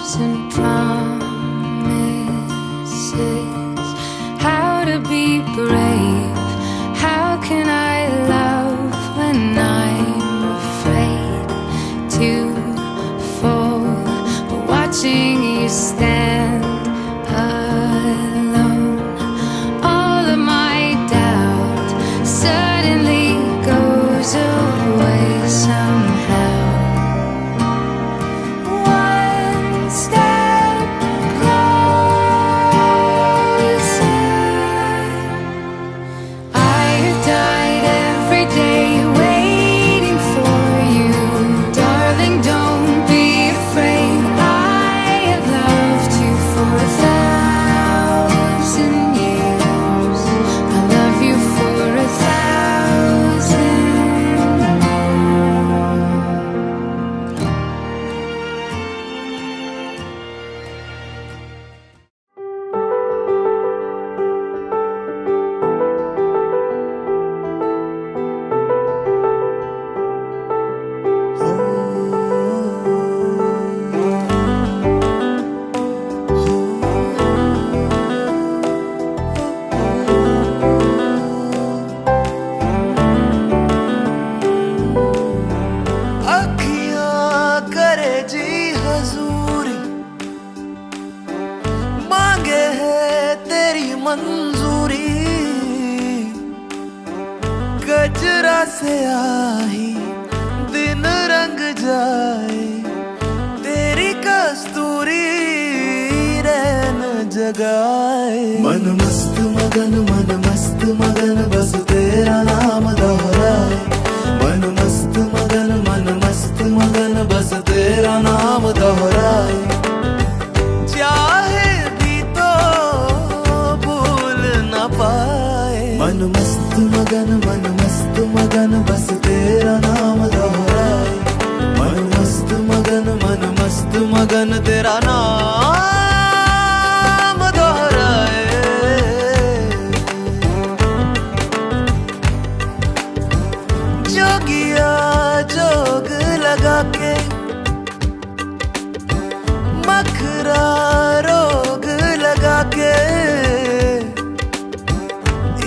hopes and promises. How to be brave? How can I love when I'm afraid to fall? But watching you stand alone, all of my doubt suddenly goes away somehow. One step closer. I have died every day waiting for you. Darling, don't be afraid. I have loved you for 1,000 years. I love you for 1,000 अखियां करे जी हजूरी, मांगे है तेरी मंजूरी। गजरा से आही दिन रंग जाए, तेरी कस्तूरी रैन जगाए। मन मस्त मगन बस तेरा नाम दोहराए। मन मस्त मगन बस तेरा नाम दोहराए। चाहे भी तो भूल न पाए। मन मस्त मगन बस तेरा नाम दोहराए। मन मस्त मगन तेरा नाम दोहराए। जोगिया जोग लगा के मखरा रोग लगा के,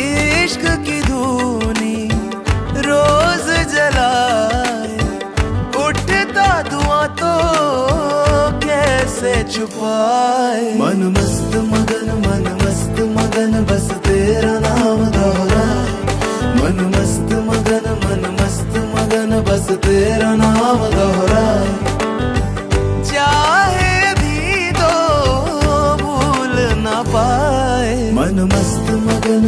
इश्क की धूनी रोज जलाए। उठता धुआं तो कैसे छुपाए। मन मस्त मगन बस तेरा नाम दोहराए। मन मस्त मगन बस तेरा नाम दोहराए। चाहे भी तो भूल न पाए। मन मस्त मगन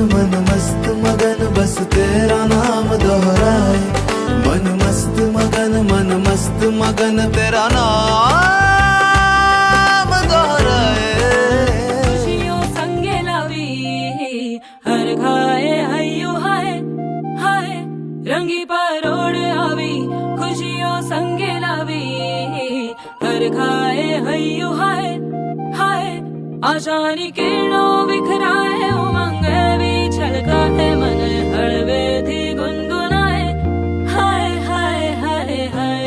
बस तेरा नाम दोहराए। मन मस्त मगन तेरा नाम दोहराए। खुशियों संगे लावी हर खाए हयो हाय हाय, रंगी परोड़ आवी खुशियों संगे लावी हर खाए हयो हाय हाय। आशानी किरणों बिखराए, उमंग भी छलकाए, मन हड़वे थी गुनगुनाए हाय हाय हाय हाय।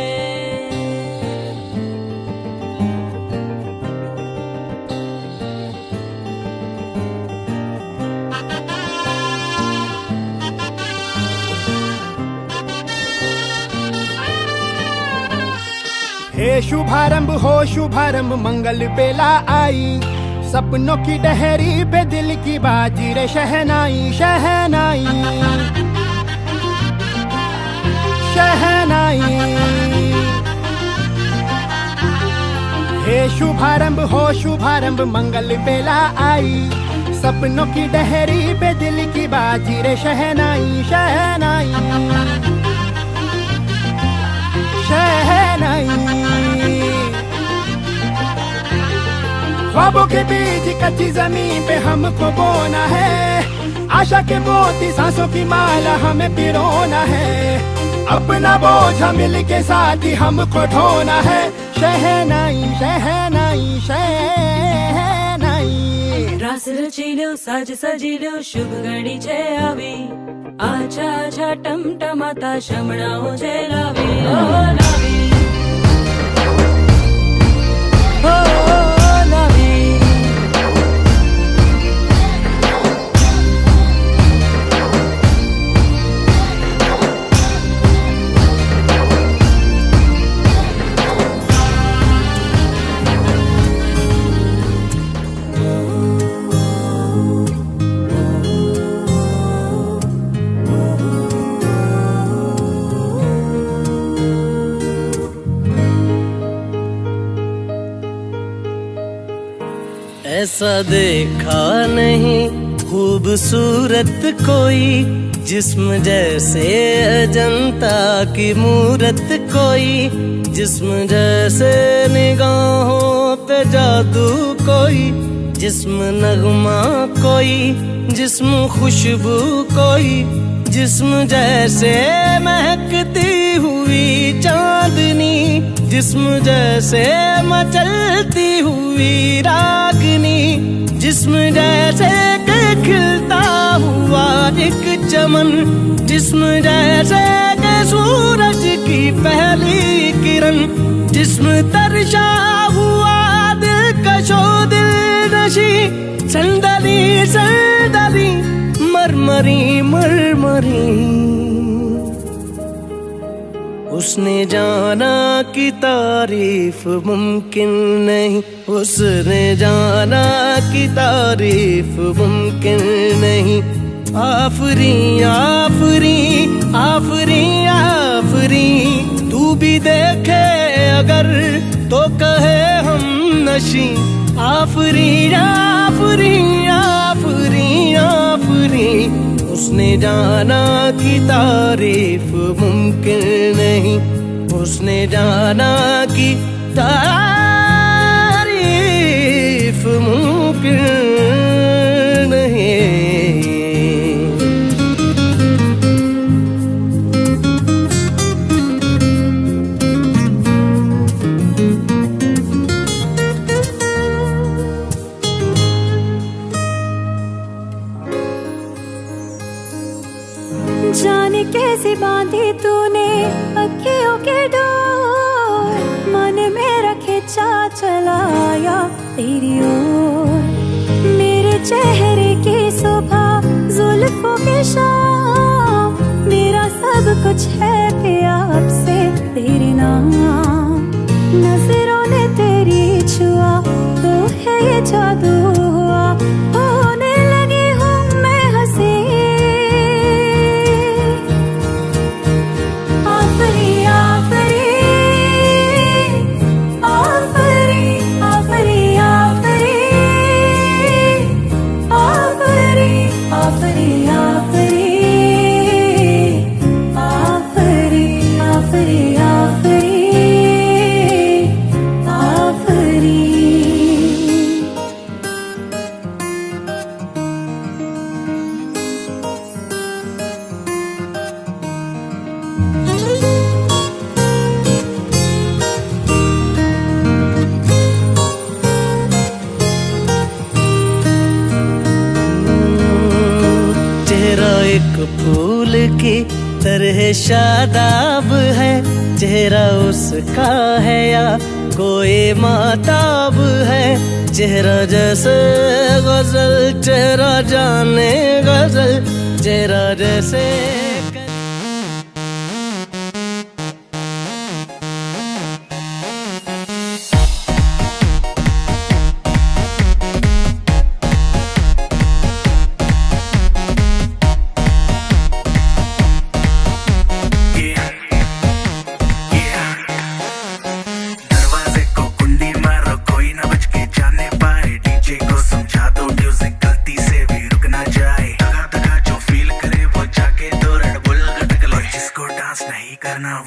हे शुभारंभ हो शुभारंभ मंगल बेला आई। सपनों की डहरी पे दिल की बाजी रे शहनाई शहनाई शहनाई। हे शुभारंभ हो शुभारंभ मंगल बेला आई। सपनों की डहरी पे दिल की बाजी रे शहनाई शहनाई शहनाई। ख्वाबों के बीच कच्ची जमीन पे हमको बोना है। आशा के मोती सांसों की माला हमें पिरोना है। अपना बोझा मिल के साथ ही हमको ढोना है। शहनाई शहनाई शहनाई। रास रचिलो साज सजिलो शुभ घड़ी छे आवी। आछा आछा टमटमाता शमणाओ छे लावी ओ लावी। ऐसा देखा नहीं खूबसूरत कोई, जिस्म जैसे अजंता की मूरत कोई, जिस्म जैसे निगाहों पे जादू कोई, जिस्म नगमा कोई, जिस्म खुशबू कोई, जिस्म जैसे महकती हुई चांदनी, जिस्म जैसे मचलती हुई रागनी, जिस्म जैसे कि खिलता हुआ एक चमन, जिस्म जैसे कि सूरज की पहली किरण, जिस्म तरशा हुआ दिलकशो दिलनशी, संदली संदली मरमरी मरमरी। उसने जाना कि तारीफ मुमकिन नहीं, उसने जाना कि तारीफ मुमकिन नहीं। आफरी आफरी आफरी आफरी, तू भी देखे अगर तो कहे हम नशी। आफरी आफरी आफरी आफरी, उसने जाना कि तारीफ मुमकिन नहीं, उसने जाना कि तारीफ मुमकिन नहीं। जाने कैसे बांधी तूने अखियों के डोर, मन मेरा खिंचा चलाया तेरी ओर। मेरे चेहरे की सुबह जुल्फों की शाम, मेरा सब कुछ है पिया अब से तेरे नाम। नजरों ने तेरी छुआ तो है ये जादू हुआ, होने लगी हूँ मैं हंसी। एक फूल की तरह शादाब है, चेहरा उसका है या कोई माताब है। चेहरा जैसे गजल, चेहरा जाने गजल, चेहरा जैसे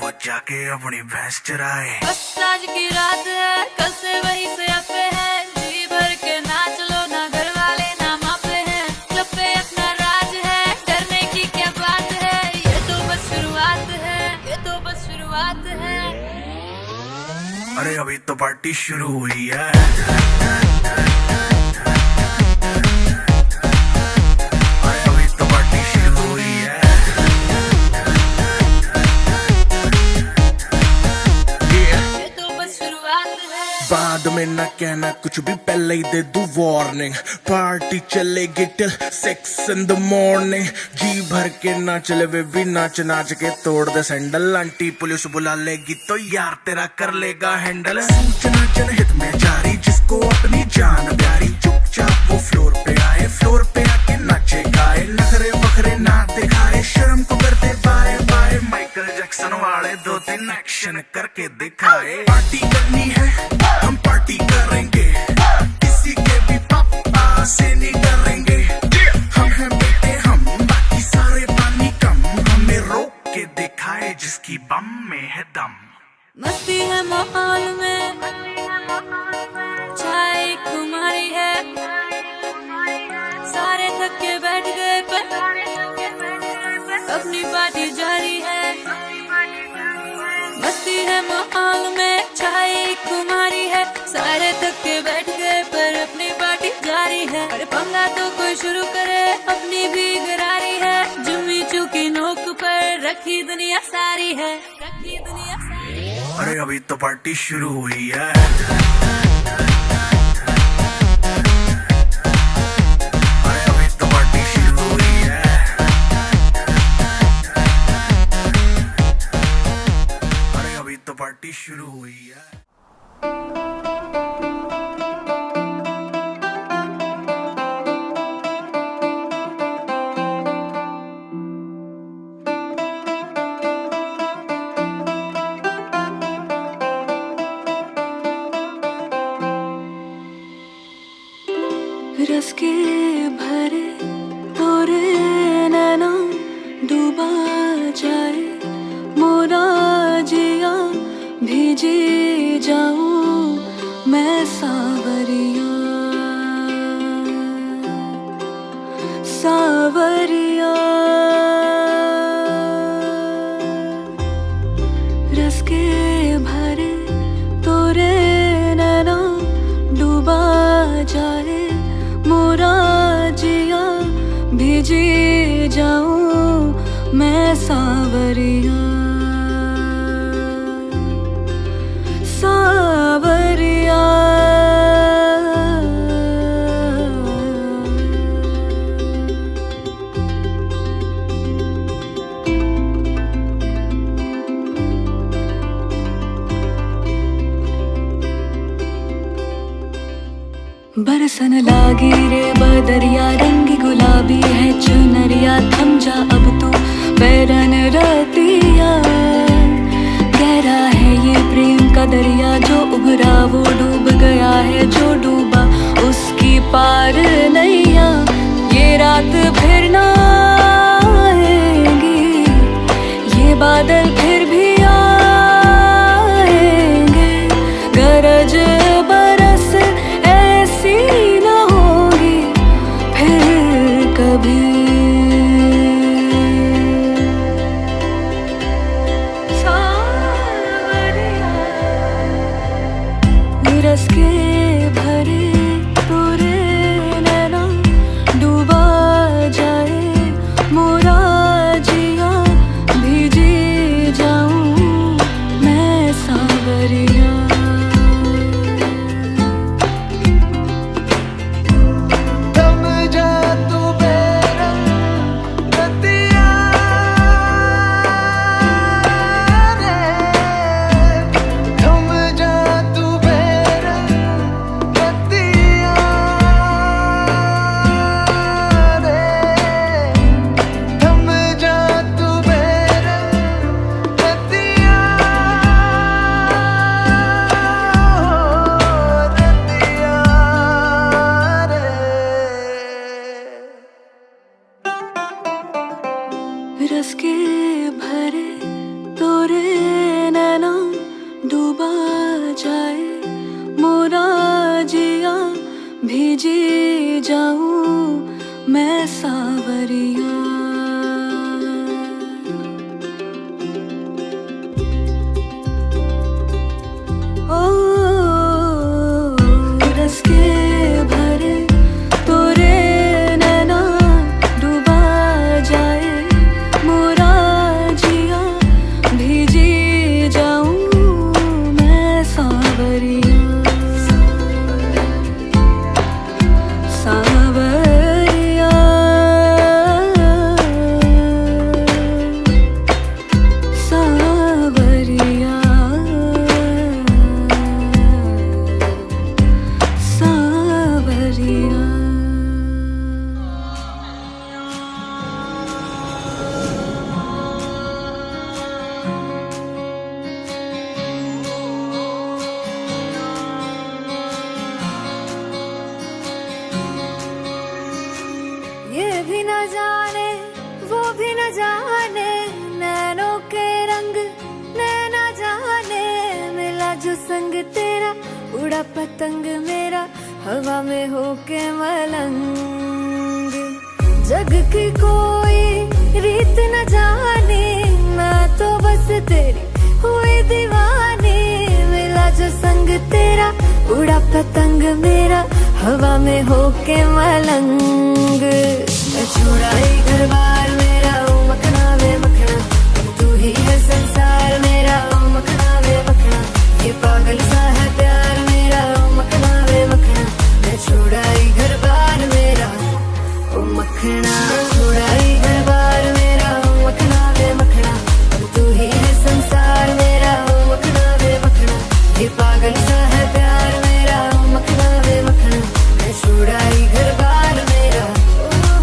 वो जाके अपनी भैंस चराए। बस आज की रात है, कल से वही से अपे है, जी भर के नाच लो ना घर वाले ना मापे हैं। क्लब पे अपना राज है, डरने की क्या बात है, ये तो बस शुरुआत है, ये तो बस शुरुआत है। अरे अभी तो पार्टी शुरू हुई है। बाद में ना कहना कुछ भी, पहले ही दे दूं वार्निंग। पार्टी चलेगी टिल 6 in the morning। जी भर के ना चले वे भी नाच नाच के तोड़ दे सैंडल। आंटी पुलिस बुला लेगी तो यार तेरा कर लेगा हैंडल। सूचना जनहित में जारी, जिसको अपनी जान प्यारी, चुपचाप वो फ्लोर पे आए, फ्लोर पे आके नाचे गाए, नखरे बखरे ना दिखाए, शर्म को करते बाय बाय। माइकल जैक्सन वाले 2-3 एक्शन करके दिखाए। पार्टी करनी है हम पार्टी करेंगे, किसी के भी पाप है माहौल में चाय कुमारी है, सारे थक के बैठ गए पर अपनी पार्टी जारी है। मस्ती है माहौल में चाय कुमारी है, सारे थक के बैठ गए पर अपनी पार्टी जारी है। अरे पंगा तो कोई शुरू करे, अपनी भी गरारी है, जुम्मी चूकी नोक पर रखी दुनिया सारी है, रखी दुनिया सारी है। अरे अभी तो पार्टी शुरू हुई है। अरे अभी तो पार्टी शुरू हुई है। अरे अभी तो पार्टी शुरू हुई है। रस के भरे तोरे नैना डूबा जाए मोरा जिया, भीजी जाऊं मैं सावरिया सावरिया। रस के भरे तोरे नैना डूबा जाए मोरा जिया, भीजी जाऊं मैं सावरिया सावरिया। बरसन लागी रे बदरिया, रंग गुलाबी है चुनरिया, थम जा अब तू बैरन रतिया। गहरा है ये प्रेम का दरिया, जो उभरा वो डूब गया है, जो डूबा उसकी पार नैया। ये रात फिर ना आएगी, ये बादल फिर भी आएंगे, गरज बरस ऐसी न होगी फिर कभी। सावरिया रस के भरे तोरे नैना डूबा जाए मोरा जिया, भीजी जाऊं मैं सावरिया। थम जा तू मेरा रतिया रे, थम जा तू मेरा रतिया रे, थम जा तू मेरा रतिया रतिया रे। रस के भरे तोरे नैना डूबा जाए मोरा जिया, भीजी जाऊं मैं सावरिया ओ। रस के भरे तोरे नैना डूबा जाए मोरा जिया, भीजी जाऊं मैं सावरिया सावरिया। संग तेरा उड़ा पतंग मेरा हवा में होके मलंग। जग की कोई रीत न जाने मैं तो बस तेरी हुई दीवानी। मिला जो संग तेरा उड़ा पतंग मेरा हवा में होके मलंग। छोड़ा ही घर बार मेरा ओ मखना वे मखना, तू ही है संसार मेरा ओ मखना वे मखना। ये पागल सा है प्यार मेरा ओ मखना वे मखना। मैं छोड़ा ही घर बार मेरा ओ मखना, छोड़ा ही घर बार मेरा ओ मखना वे मखना। तू ही है संसार मेरा ओ मखना वे मखना। ये पागल सा है प्यार मेरा ओ मखना वे मखना। मैं छोड़ा ही घर बार मेरा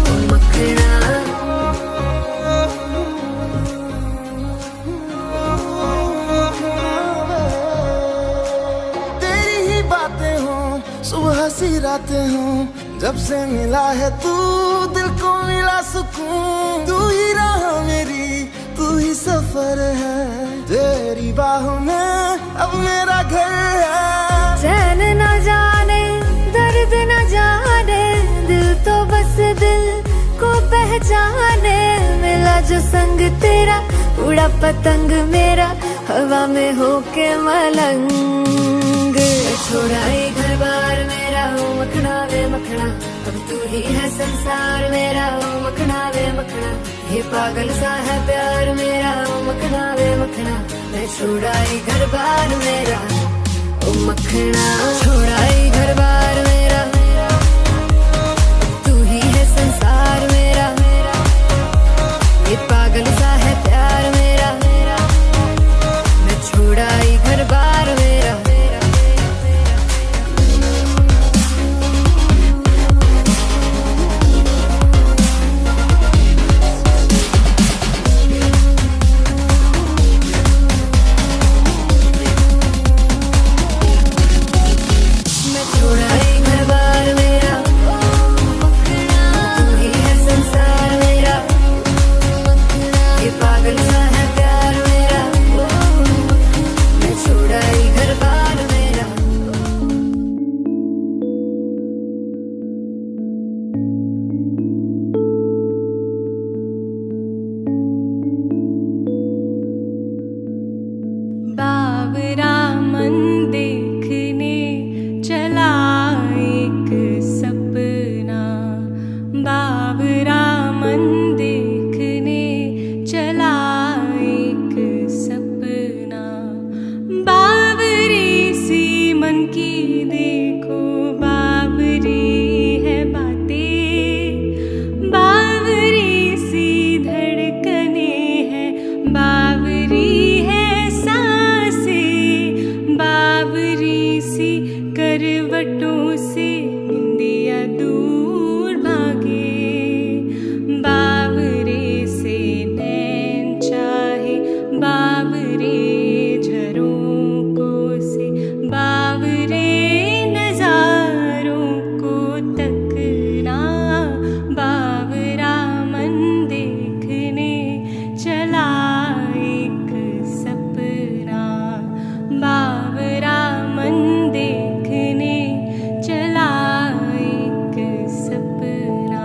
ओ मखना। तेरी ही बातें हो सुबह सी रातें हो, जब से मिला है तू दिल को मिला सुकून। तू ही राह मेरी तू ही सफर है, तेरी बाहों में अब मेरा घर है। चैन न जाने दर्द न जाने दिल तो बस दिल को पहचाने। मिला जो संग तेरा उड़ा पतंग मेरा हवा में होके मलंग। छोड़ा ही घर बार मेरा ओ मखना वे मखना। अब तू ही है संसार मेरा ओ मखना वे मखना। ये पागल सा है प्यार मेरा ओ मखना वे मखना। मैं छोड़ा ही घर बार मेरा ओ मखना, छोड़ा ही घर बार मेरा। तू ही है संसार मेरा, ये पागल सा है प्यार मेरा। मैं छोड़ा ही घर बार मेरा। छोड़ा ही घर बार मेरा, तू ही है संसार मेरा। ये पागल सा है प्यार मेरा। मैं छोड़ा ही घर बार मेरा। बावरा मन देखने चला एक सपना। बावरा मन देखने चला एक सपना। बावरी सी मन की देखो बावरी है बातें। बावरी सी धड़कने हैं बावरी है सांसें। बावरी सी करवटों से निंदिया दूर भागे। बावरे से नैन चाहे बावरे झरोकों से। बावरे नजारों को तकना। बावरा मन देखने चला एक सपना। बावरा मन देखने चला एक सपना।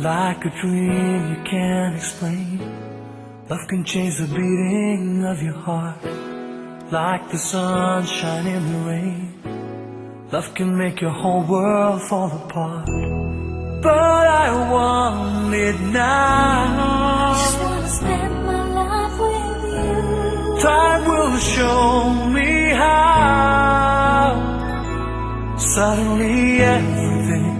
Like a dream you can't explain. Love can change the beating of your heart. Like the sunshine in the rain. Love can make your whole world fall apart. But I want it now. Just wanna spend my life with you. Time will show me how. Suddenly everything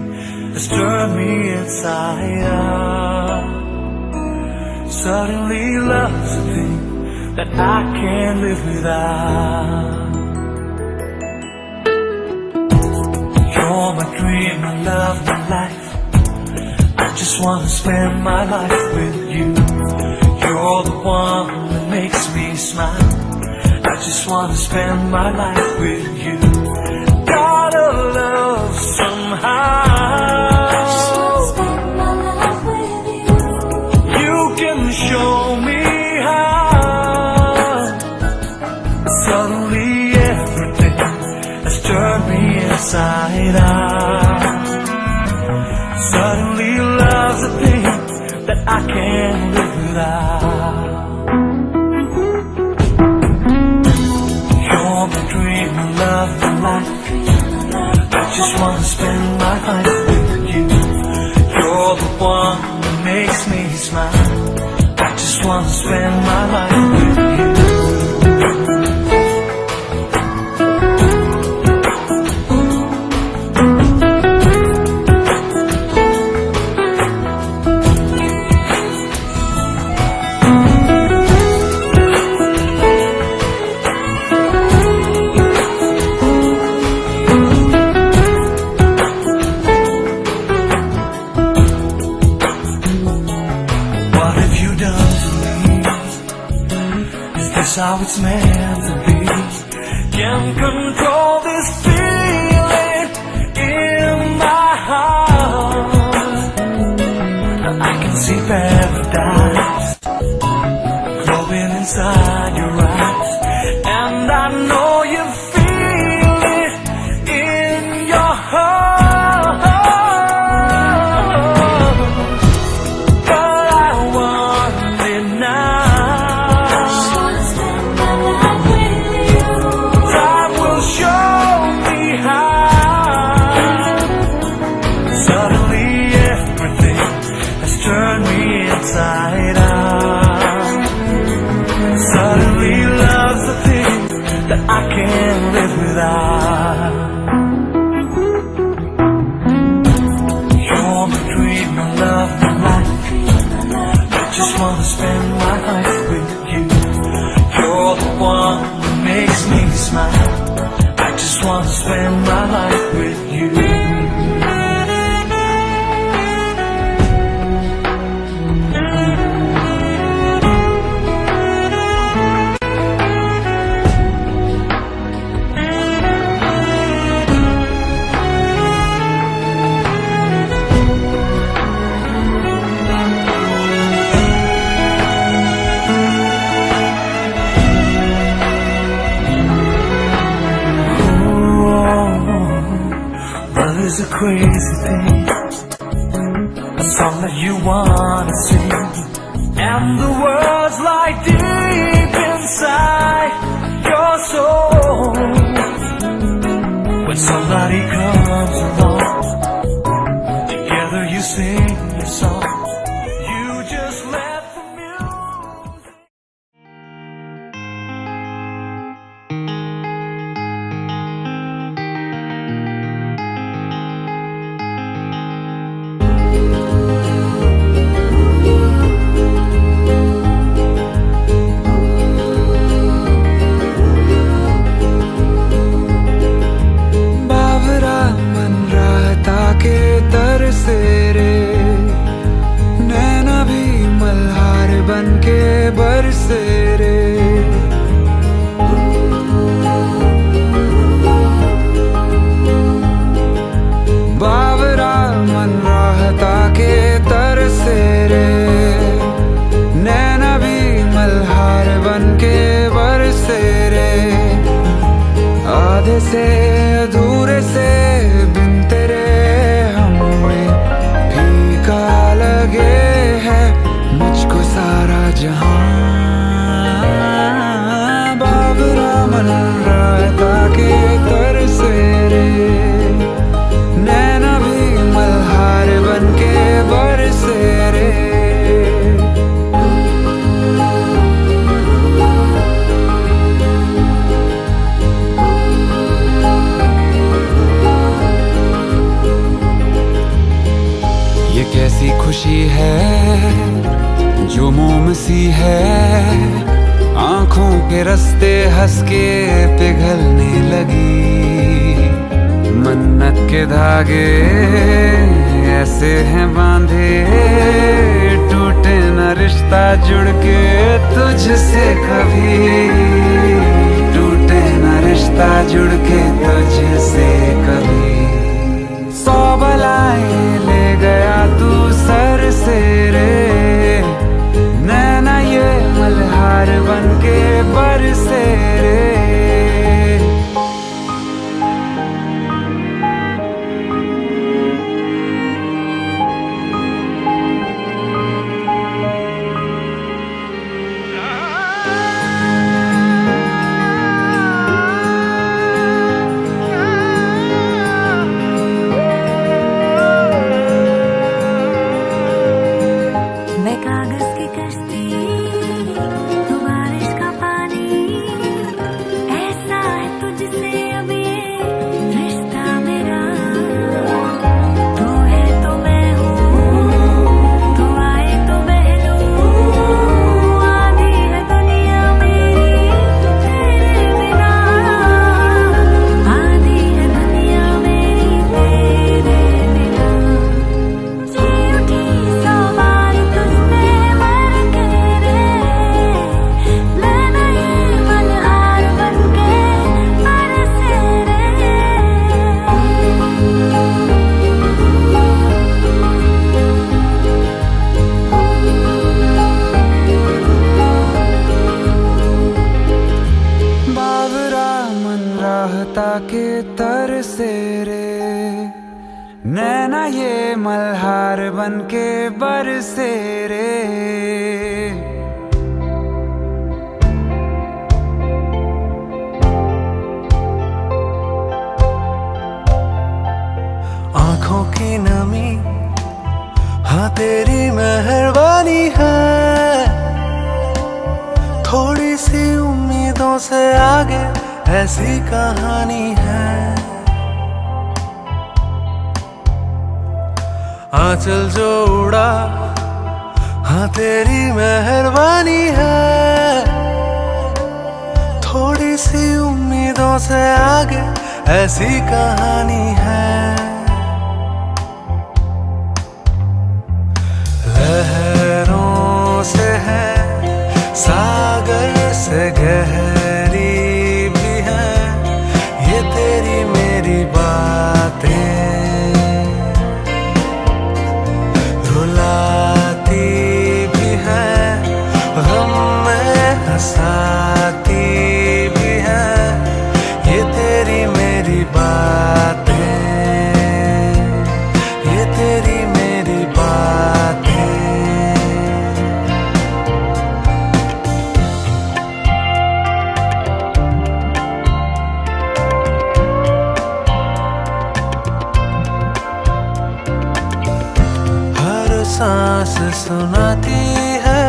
has turned me inside out. Suddenly love's a thing that I can't live without. You're my dream, my love, my life. I just wanna spend my life with you. You're the one that makes me smile. I just wanna spend my life with you. Gotta love somehow. Just wanna spend my life with you. You can show me how. Suddenly everything has turned me inside out. Suddenly love's a thing that I can't live without. You're my dream, my love, my life. I just wanna spend my life with you. You're the one that makes me smile. I just wanna spend my life with you. How it's meant to be. Can't control this feeling in my heart. I can see paradise glowing inside your eyes, and I know you feel it in your heart. But I want it now. Inside out. Suddenly love's the thing that I can't live without. You're my dream, my love, my life. I just wanna spend my life with you. You're the one that makes me smile. I just wanna spend my life with you. Is a crazy thing, a song that you wanna sing, and the words lie deep inside your soul. When somebody comes along, together you sing your song. You just let the music. बरसे रे बावरा मन राहता के तरसे रे नैना भी मल्हार बन के बरसे रे आधे से अधूरे से बिन तेरे हमें फीका खुशी है जो मोम सी है, आंखों के रास्ते हंस के पिघलने लगी। मन्नत के धागे ऐसे हैं बांधे, टूटे न रिश्ता जुड़ के तुझसे कभी, टूटे न रिश्ता जुड़ के तुझसे कभी। 100 बलाएं ले गया तू सर से रे, नैना ये मल्हार बन के बरसे रे। के तर से रे, नैना ये मल्हार बन के बरसे रे। आंखों की नमी हाँ तेरी मेहरबानी है, थोड़ी सी उम्मीदों से आगे ऐसी कहानी है। आंचल जो उड़ा हाँ तेरी मेहरबानी है, थोड़ी सी उम्मीदों से आगे ऐसी कहानी है। लहरों से है सागर से गहरी भी है ये तेरी मेरी बातें, रुलाती भी है गम में हंसाती भी है ये तेरी मेरी बातें, ये तेरी मेरी बातें। सांस सुनाती है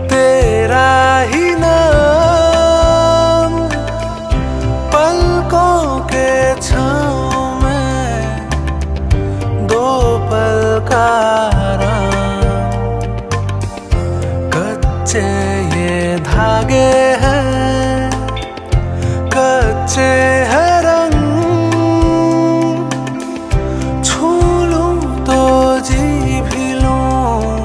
तेरा ही नाम, पलकों के छाँव में दो पल का आराम। कच्चे ये धागे हैं, कच्चे हैं रंग, जी भी लूं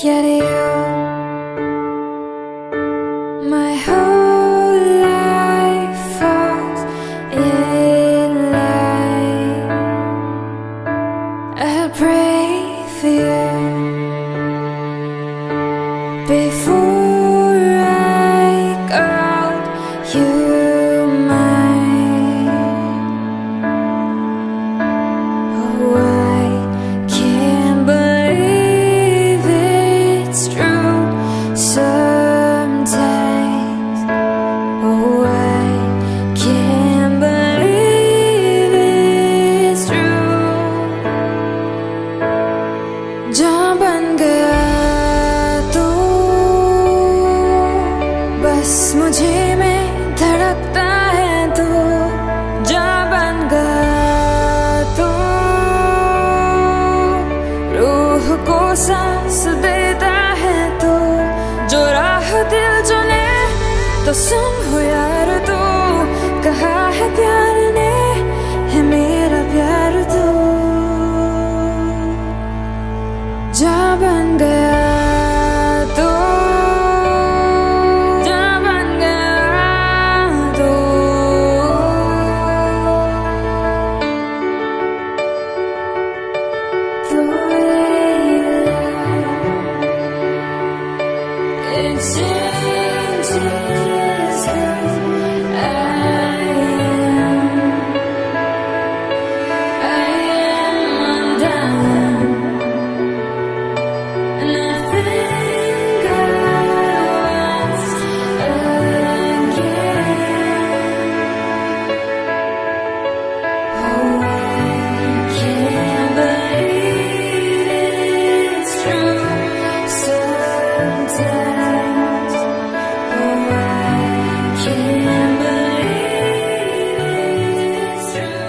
at you. My whole life falls in line. I'll pray for you before I call you mine. Oh, I can't believe it's true sometimes. Oh, I can't believe it's true. जहाँ बन गया तू, बस मुझे में धड़कता है तू। जहाँ बन गया तू, रूह को सांस देता है तू। जो राह दिल चुने तो सुन हो यार तू, कहा है प्यार ने है मेरा प्यार तू। जा बन गया तू, जा बन गया तू। The way you lie, it changes who I am. I am undone. And I think I once again. Oh, I can't believe it's true sometimes. Oh, I can't believe it's true.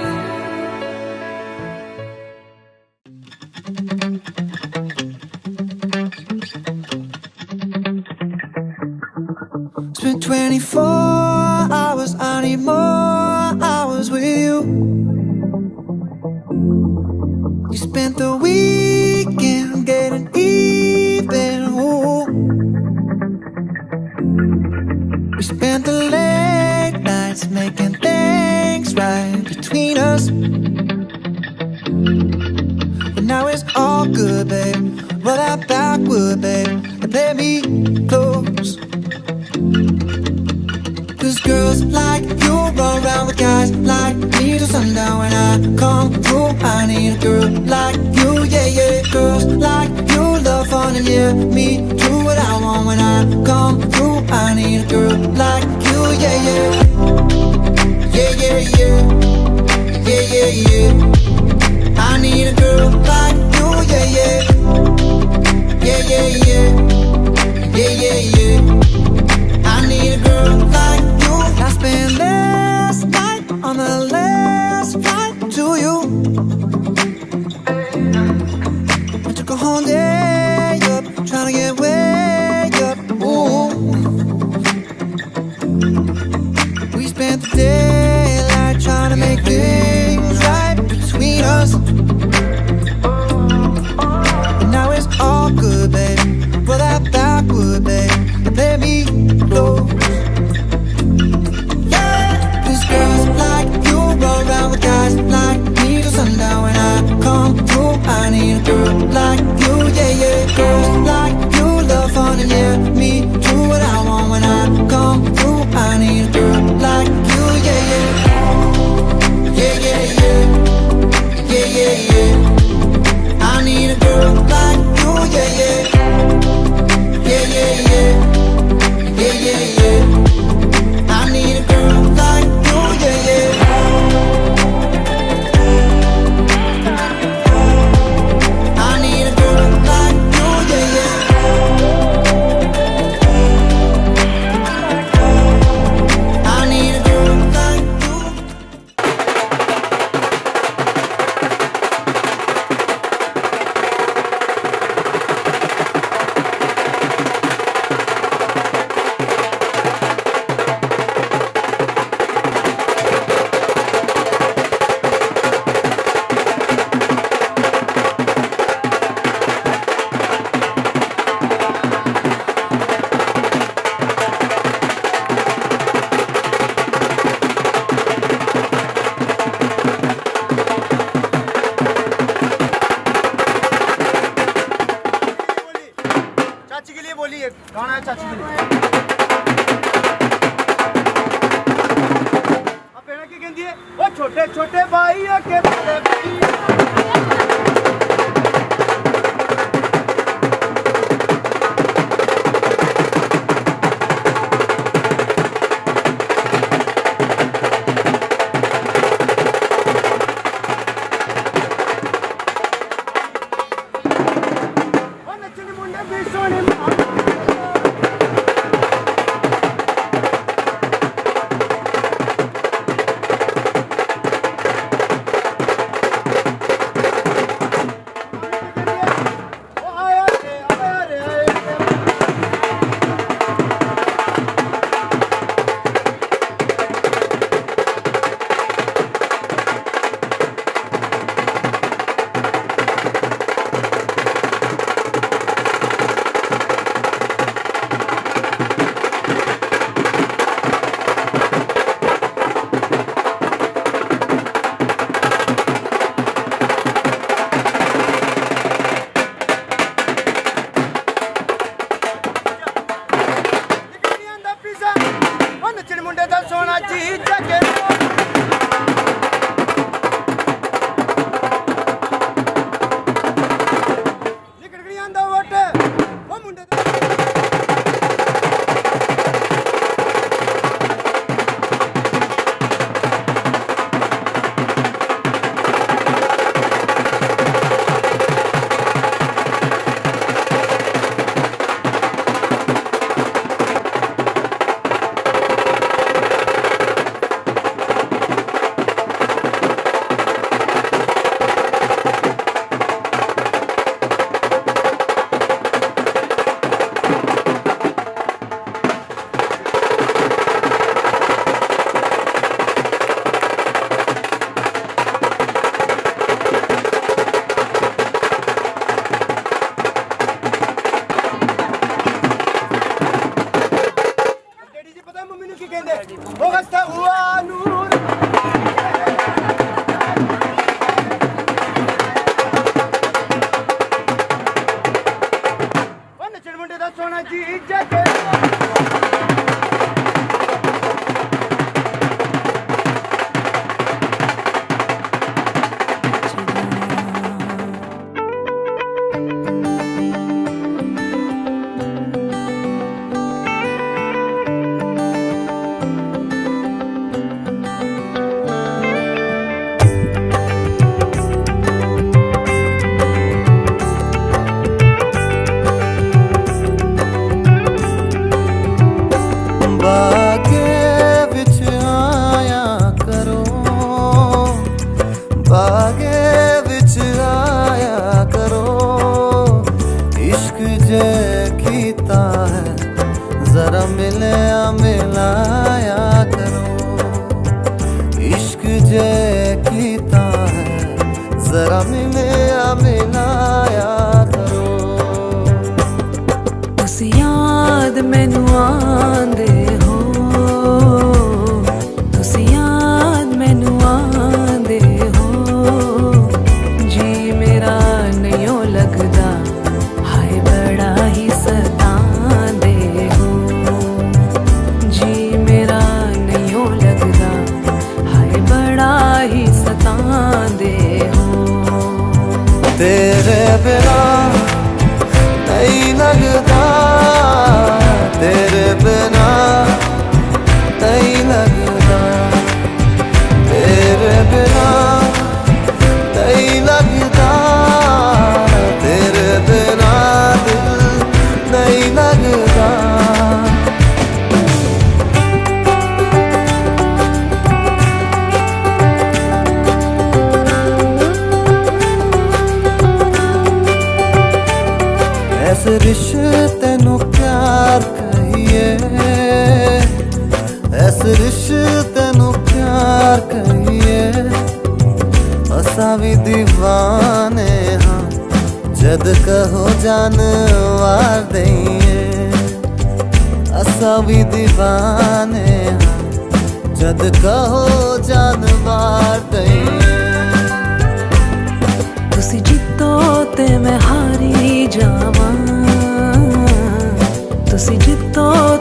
Spent 24 hours, I need more hours with you. You spent the weekend getting even. Ooh. We spent the late nights making things right between us. But now it's all good, babe. Roll that backward, babe, and play me close. 'Cause girls like you run around with guys like me till sundown. When I come through, I need a girl like you, yeah, yeah. Girls like you love fun and yeah, me do what I want. When I come through, I need a girl like you, yeah, yeah. Yeah, yeah, yeah. Yeah, yeah, yeah. I need a girl like you, yeah, yeah. Yeah, yeah, yeah. Yeah, yeah, yeah. I need a girl like you. I spent last night on the last flight to you. I took a whole day up, trying to get way up. Ooh. We spent the daylight trying to make things right between us. And now it's all good, babe. Roll that backward, babe, and play me close. Yeah, 'cause girls like you run around with guys like me till sundown. लिए गाना है चाची के लिए। अब बेड़ा की कहती है वो छोटे छोटे भाई के बड़े भाई।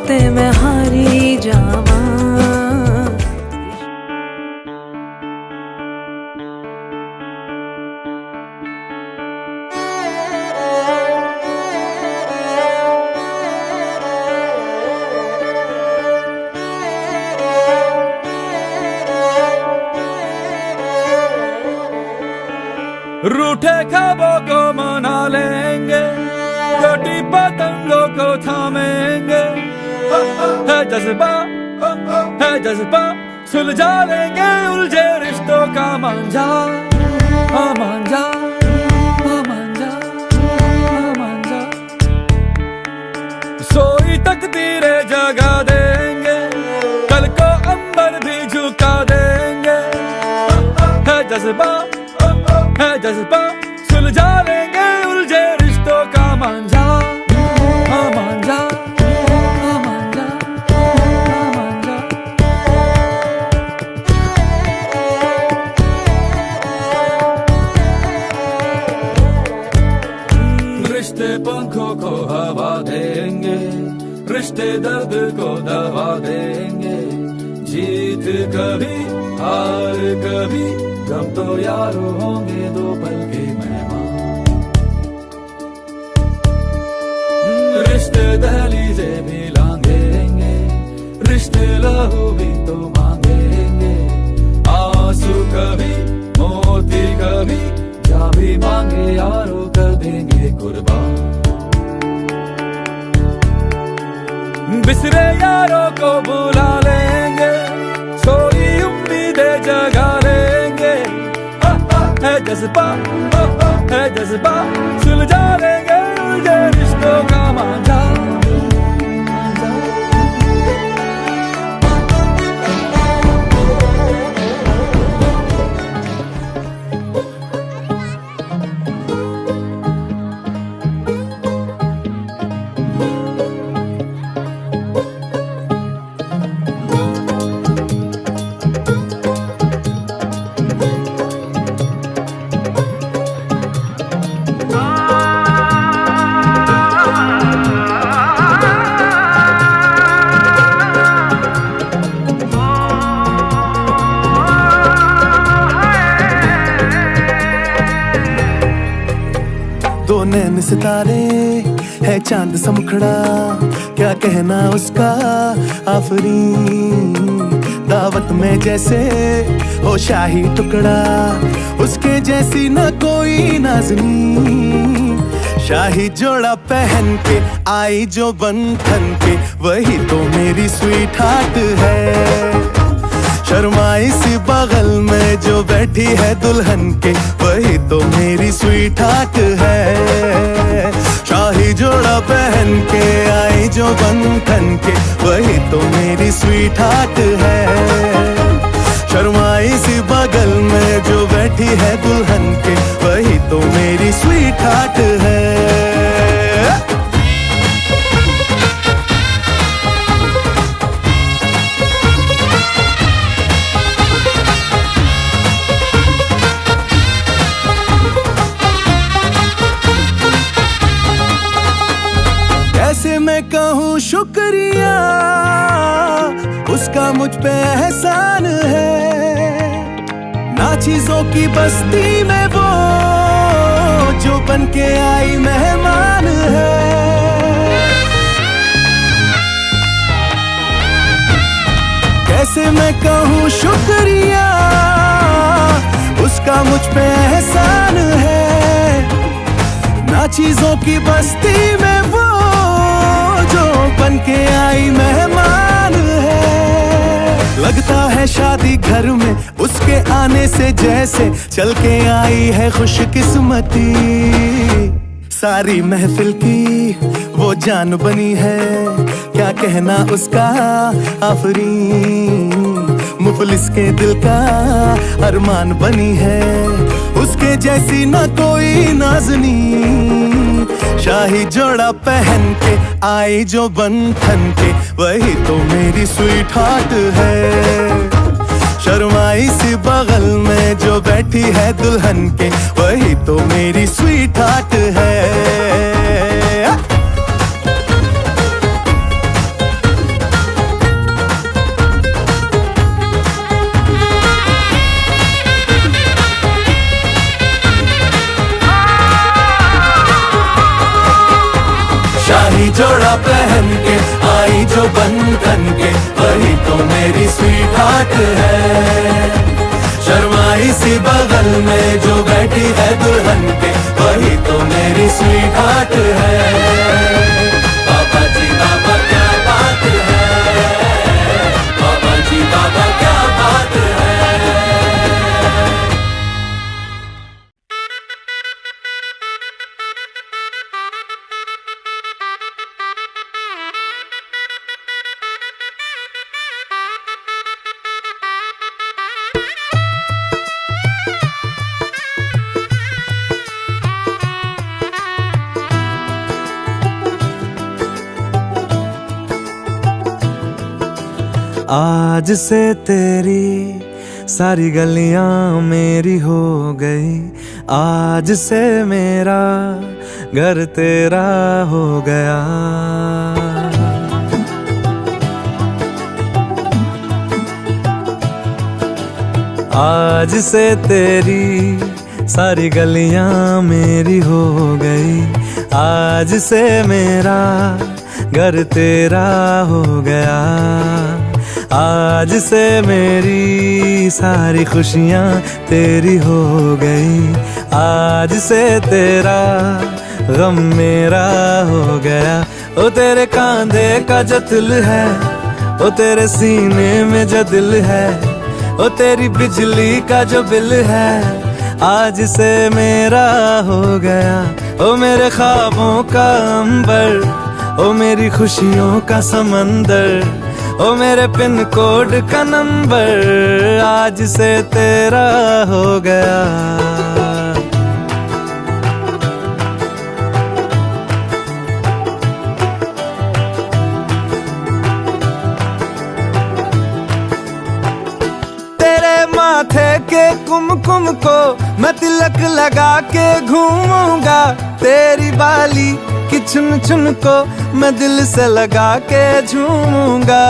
ते मैं हारी जावा। रूठे ख्वाबों को मना लेंगे, कटी पतंगों को थामेंगे। है जज्बा, है जज्बा, सुलझा लेंगे उलझे रिश्तों का मांझा। हाँ मांझा, हाँ मांझा, हाँ मांझा। सोई तकदीरें जगा देंगे, कल को अंबर भी झुका देंगे। है जज्बा, है जज्बा, सुलझा लेंगे उलझे रिश्तों का मांझा। हाँ मांझा, हाँ मांझा, हाँ मांझा। रिश्ते पंखों को हवा देंगे, रिश्ते दर्द को दवा देंगे। जीत कभी हार कभी, कब तो यारो होंगे दो पल के मेहमान। रिश्ते दहलीजे भी लांघेंगे, रिश्ते लहू भी तो मांगेंगे। आंसू कभी मोती कभी, जा भी मांगे यारो कर देंगे कुर्बान। बिसरे यारों को बुला लेंगे, सोई उम्मीदें जगा लेंगे। है जज्बा, है जज्बा, सुलझा लेंगे उलझे रिश्तों का मांझा। दो नैन सितारे है चांद सा मुखड़ा, क्या कहना उसका आफरीन। दावत में जैसे हो शाही टुकड़ा, उसके जैसी न कोई नाज़नीन। शाही जोड़ा पहन के आई जो बंधन के, वही तो मेरी स्वीट हार्ट है। शर्माई सी बगल में जो बैठी है दुल्हन के, वही तो मेरी स्वीट हार्ट है। शाही जोड़ा पहन के आई जो बंधन के, वही तो मेरी स्वीट हार्ट है। शर्माई सी बगल में जो बैठी है दुल्हन के, वही तो मेरी स्वीट हार्ट है। कैसे मैं कहूँ शुक्रिया, उसका मुझ पे एहसान है। ना चीजों की बस्ती में वो जो बन के आई मेहमान है। कैसे मैं कहूँ शुक्रिया, उसका मुझ पे एहसान है। ना चीजों की बस्ती में वो जो बन के आई मेहमान है। लगता है शादी घर में उसके आने से जैसे चल के आई है खुशकिस्मती। सारी महफिल की वो जान बनी है, क्या कहना उसका आफरीन। मुफलिस के दिल का अरमान बनी है, उसके जैसी ना कोई नाज़नीन। शाही जोड़ा पहन के आई जो बंधन के, वही तो मेरी स्वीट हार्ट है। शर्माई सी बगल में जो बैठी है दुल्हन के, वही तो मेरी स्वीट हार्ट है। जोड़ा पहन के आई जो बंधन के, वही तो मेरी स्वीट हार्ट है। शर्माई सी बगल में जो बैठी है दुल्हन के, वही तो मेरी स्वीट हार्ट है। बाबा जी बाबा क्या बात है, बाबा जी बाबा क्या बात है। आज से तेरी सारी गलियां मेरी हो गई, आज से मेरा घर तेरा हो गया। आज से तेरी सारी गलियां मेरी हो गई, आज से मेरा घर तेरा हो गया। आज से मेरी सारी खुशियां तेरी हो गई, आज से तेरा गम मेरा हो गया। ओ तेरे कांधे का जो दिल है, ओ तेरे सीने में जो दिल है, ओ तेरी बिजली का जो बिल है, आज से मेरा हो गया। ओ मेरे ख्वाबों का अंबर, ओ मेरी खुशियों का समंदर, ओ मेरे पिन कोड का नंबर, आज से तेरा हो गया। तेरे माथे के कुमकुम को मैं तिलक लगा के घूमूंगा, तेरी बाली की चुन चुन को मैं दिल से लगा के झूमूंगा।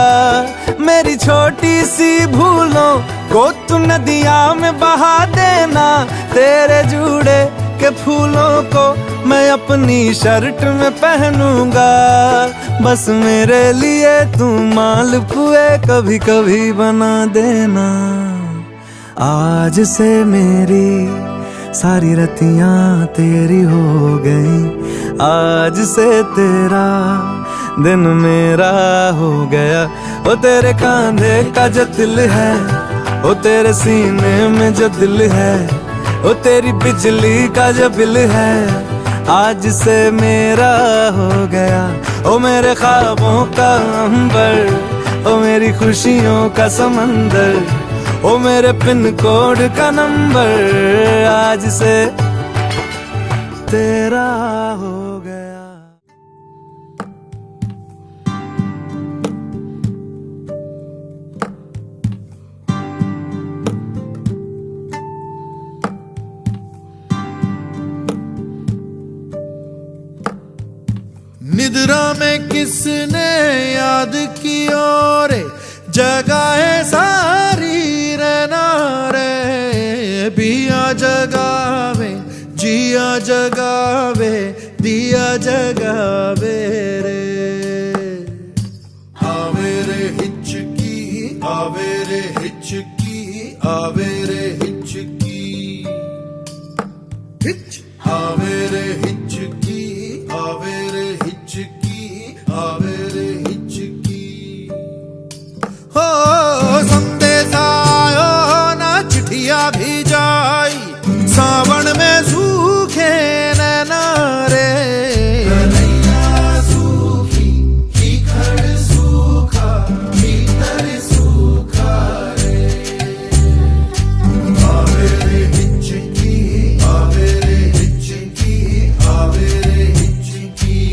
मेरी छोटी सी भूलों को तू नदिया में बहा देना, तेरे जूड़े के फूलों को मैं अपनी शर्ट में पहनूंगा। बस मेरे लिए तू मालपुए कभी कभी बना देना। आज से मेरी सारी रतियां तेरी हो गई, आज से तेरा दिन मेरा हो गया। ओ तेरे कांधे का जो दिल है, ओ तेरे सीने में जो दिल है, ओ तेरी बिजली का जो बिल है, आज से मेरा हो गया। ओ मेरे ख्वाबों का अंबर, ओ मेरी खुशियों का समंदर, ओ मेरे पिन कोड का नंबर, आज से तेरा हो गया। निद्रा में किसने याद की और जगाए सारी रहना रे, पिया जगावे जिया जगावे दिया जगावे रे। आवे रे हिचकी आवे रे हिचकी आवे रे हिचकी हिच आवे रे हिचकी आवे रे हिचकी आवे रे हिचकी। हो संदेश आयो ना चिट्ठिया भी जाई, सावन में सूखे नैना रे। कन्हैया सूखी शिखर सूखा भीतर सूखा रे। आवे रे हिचकी आवे रे हिचकी आवे रे हिचकी।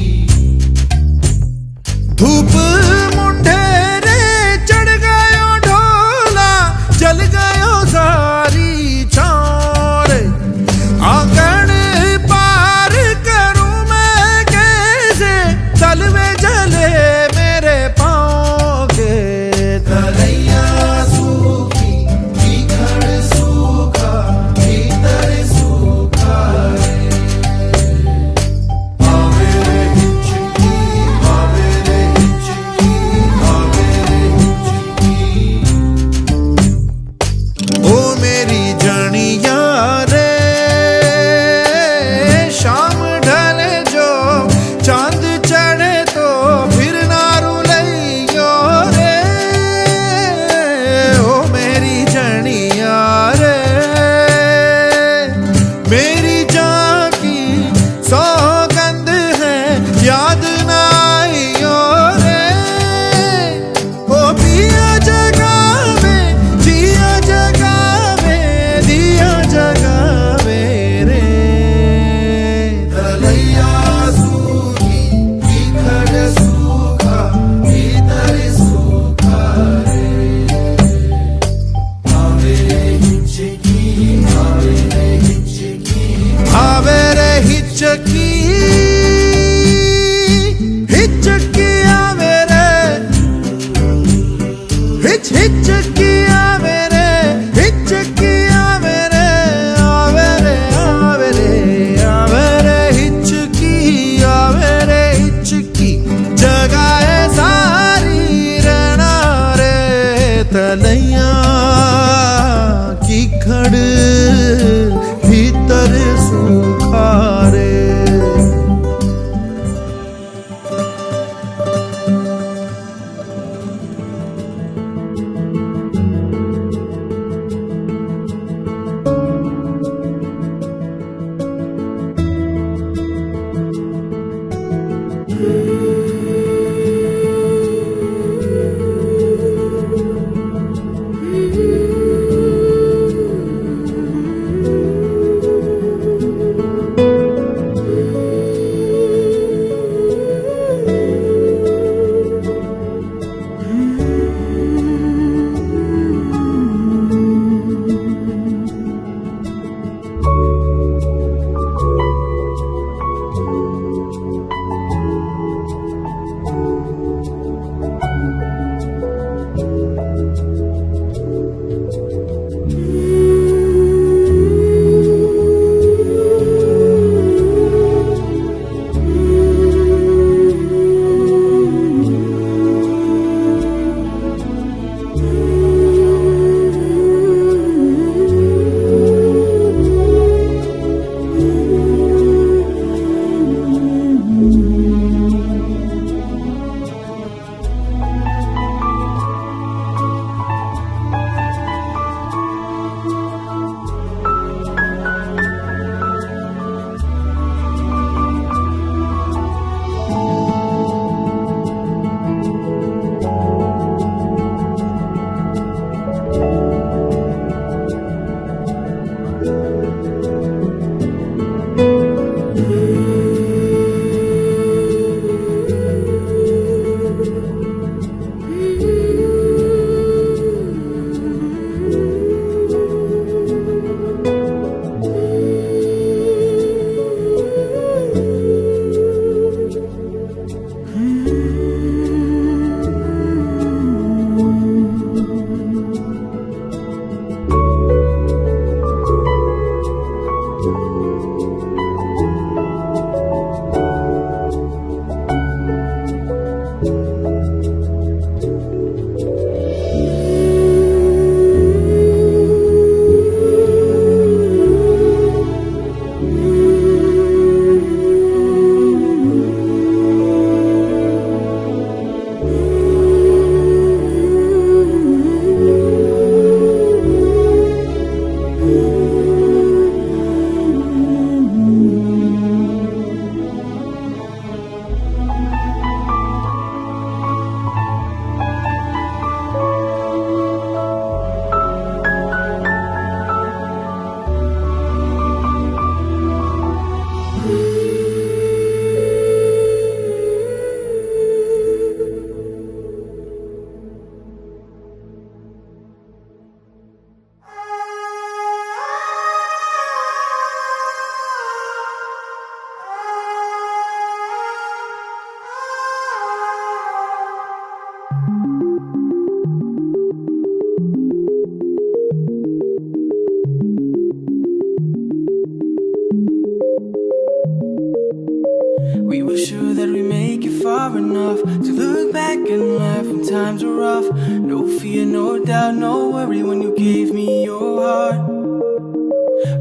far enough to look back and laugh when times are rough. No fear, no doubt, no worry when you gave me your heart.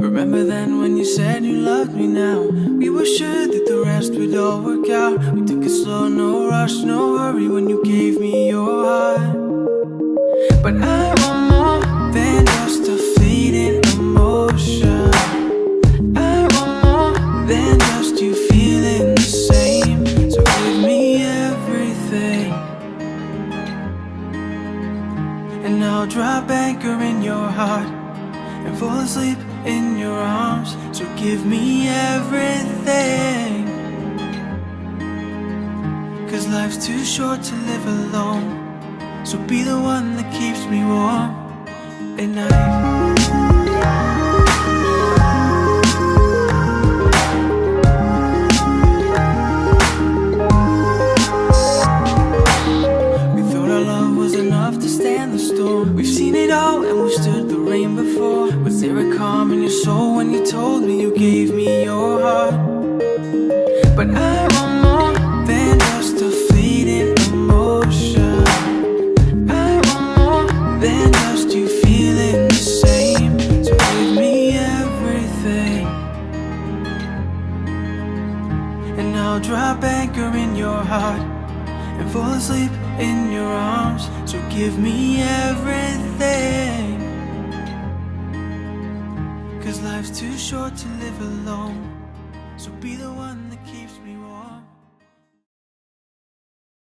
Remember then when you said you loved me now? We were sure that the rest would all work out. We took it slow, no rush, no hurry when you gave me your heart. But I want more than just a fleeting emotion. I want more than just you feeling the same. So give me everything, and I'll drop anchor in your heart and fall asleep in your arms. So give me everything, 'cause life's too short to live alone. So be the one that keeps me warm at night. We thought our love was enough to stand the storm. We've seen it all and we've stood the rain before. Was there a calm in your soul when you told me you gave me your heart? But I want more than just a fleeting emotion. Than just you feeling the same. So give me everything, and I'll drop anchor in your heart and fall asleep in your arms. So give me everything, 'cause life's too short to live alone. So be the one that keeps